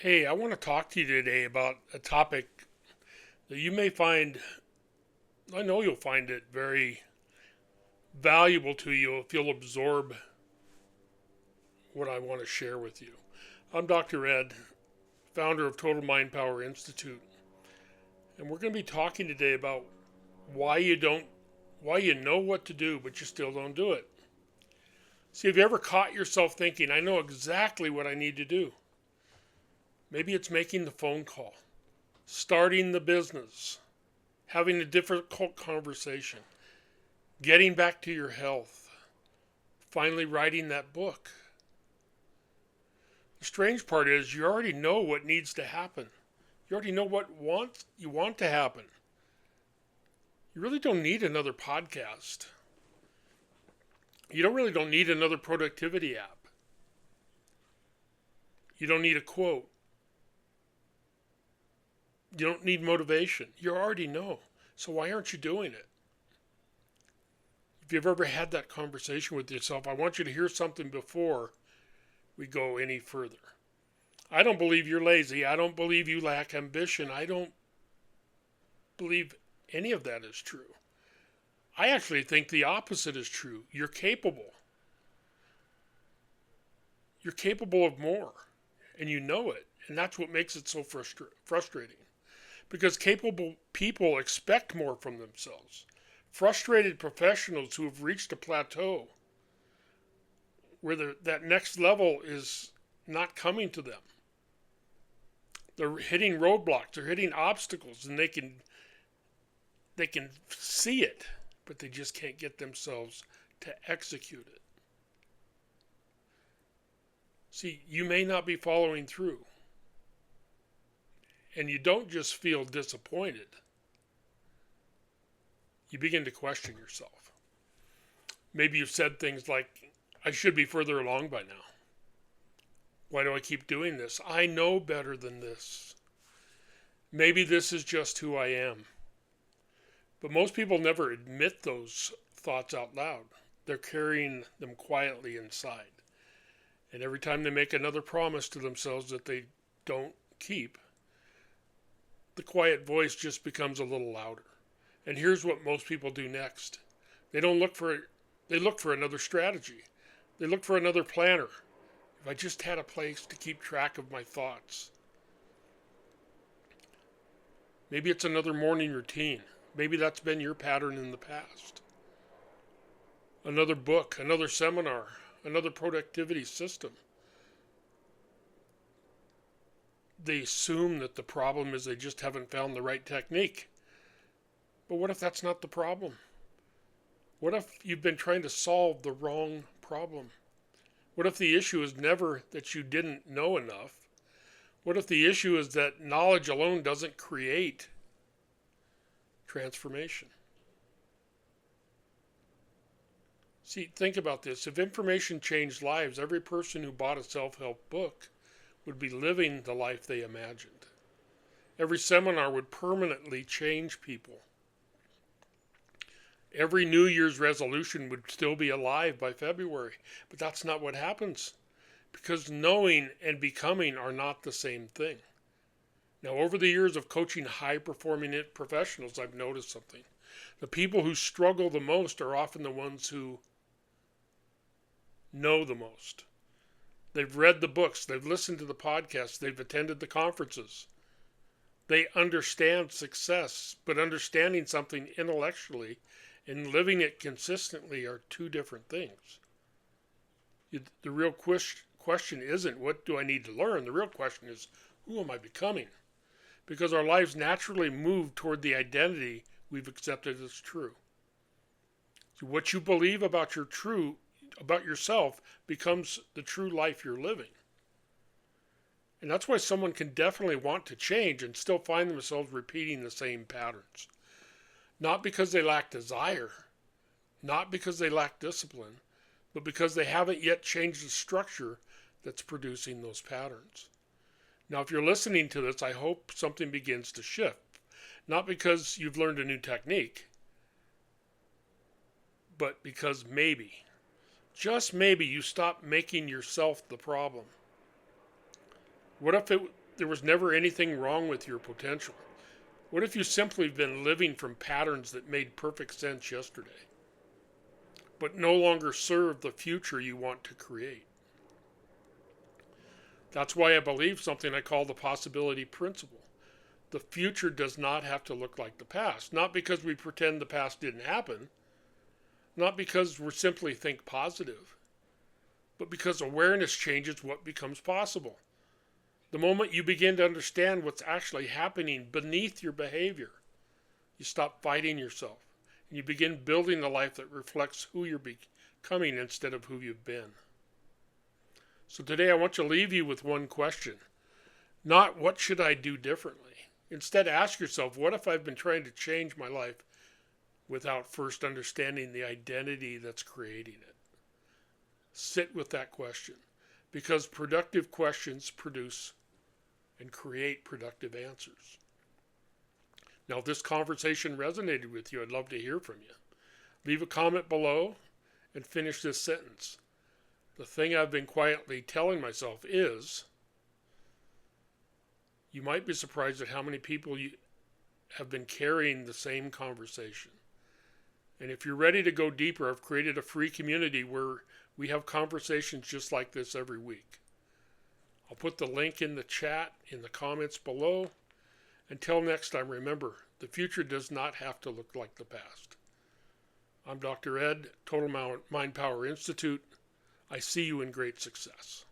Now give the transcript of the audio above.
Hey, I want to talk to you today about a topic that you may find, I know you'll find it very valuable to you if you'll absorb what I want to share with you. I'm Dr. Ed, founder of Total Mind Power Institute, and we're going to be talking today about why you know what to do, but you still don't do it. See, have you ever caught yourself thinking, I know exactly what I need to do? Maybe it's making the phone call, starting the business, having a difficult conversation, getting back to your health, finally writing that book. The strange part is you already know what needs to happen. You already know you want to happen. You really don't need another podcast. You don't need another productivity app. You don't need a quote. You don't need motivation. You already know. So why aren't you doing it? If you've ever had that conversation with yourself, I want you to hear something before we go any further. I don't believe you're lazy. I don't believe you lack ambition. I don't believe any of that is true. I actually think the opposite is true. You're capable. You're capable of more, and you know it. And that's what makes it so frustrating. Because capable people expect more from themselves. Frustrated professionals who have reached a plateau where that next level is not coming to them. They're hitting roadblocks, they're hitting obstacles, and they can see it, but they just can't get themselves to execute it. See, you may not be following through. And you don't just feel disappointed. You begin to question yourself. Maybe you've said things like, I should be further along by now. Why do I keep doing this? I know better than this. Maybe this is just who I am. But most people never admit those thoughts out loud. They're carrying them quietly inside. And every time they make another promise to themselves that they don't keep, the quiet voice just becomes a little louder. And here's what most people do next. They look for another strategy. They look for another planner. If I just had a place to keep track of my thoughts. Maybe it's another morning routine. Maybe that's been your pattern in the past. Another book, another seminar, another productivity system. They assume that the problem is they just haven't found the right technique. But what if that's not the problem? What if you've been trying to solve the wrong problem? What if the issue is never that you didn't know enough? What if the issue is that knowledge alone doesn't create transformation? See, think about this. If information changed lives, every person who bought a self-help book would be living the life they imagined. Every seminar would permanently change people. Every New Year's resolution would still be alive by February. But that's not what happens. Because knowing and becoming are not the same thing. Now, over the years of coaching high-performing professionals, I've noticed something. The people who struggle the most are often the ones who know the most. They've read the books, they've listened to the podcasts, they've attended the conferences. They understand success, but understanding something intellectually and living it consistently are two different things. The real question isn't, what do I need to learn? The real question is, who am I becoming? Because our lives naturally move toward the identity we've accepted as true. So what you believe about yourself becomes the true life you're living. And that's why someone can definitely want to change and still find themselves repeating the same patterns. Not because they lack desire, not because they lack discipline, but because they haven't yet changed the structure that's producing those patterns. Now, if you're listening to this, I hope something begins to shift. Not because you've learned a new technique, but because maybe, just maybe, you stop making yourself the problem. What if there was never anything wrong with your potential? What if you simply been living from patterns that made perfect sense yesterday, but no longer serve the future you want to create? That's why I believe something I call the possibility principle. The future does not have to look like the past, not because we pretend the past didn't happen, not because we simply think positive, but because awareness changes what becomes possible. The moment you begin to understand what's actually happening beneath your behavior, you stop fighting yourself and you begin building the life that reflects who you're becoming instead of who you've been. So today I want to leave you with one question. Not what should I do differently? Instead, ask yourself, what if I've been trying to change my life without first understanding the identity that's creating it? Sit with that question, because productive questions produce and create productive answers. Now, if this conversation resonated with you, I'd love to hear from you. Leave a comment below and finish this sentence. The thing I've been quietly telling myself is, you might be surprised at how many people you have been carrying the same conversation. And if you're ready to go deeper, I've created a free community where we have conversations just like this every week. I'll put the link in the chat, in the comments below. Until next time, remember, the future does not have to look like the past. I'm Dr. Ed, Total Mind Power Institute. I see you in great success.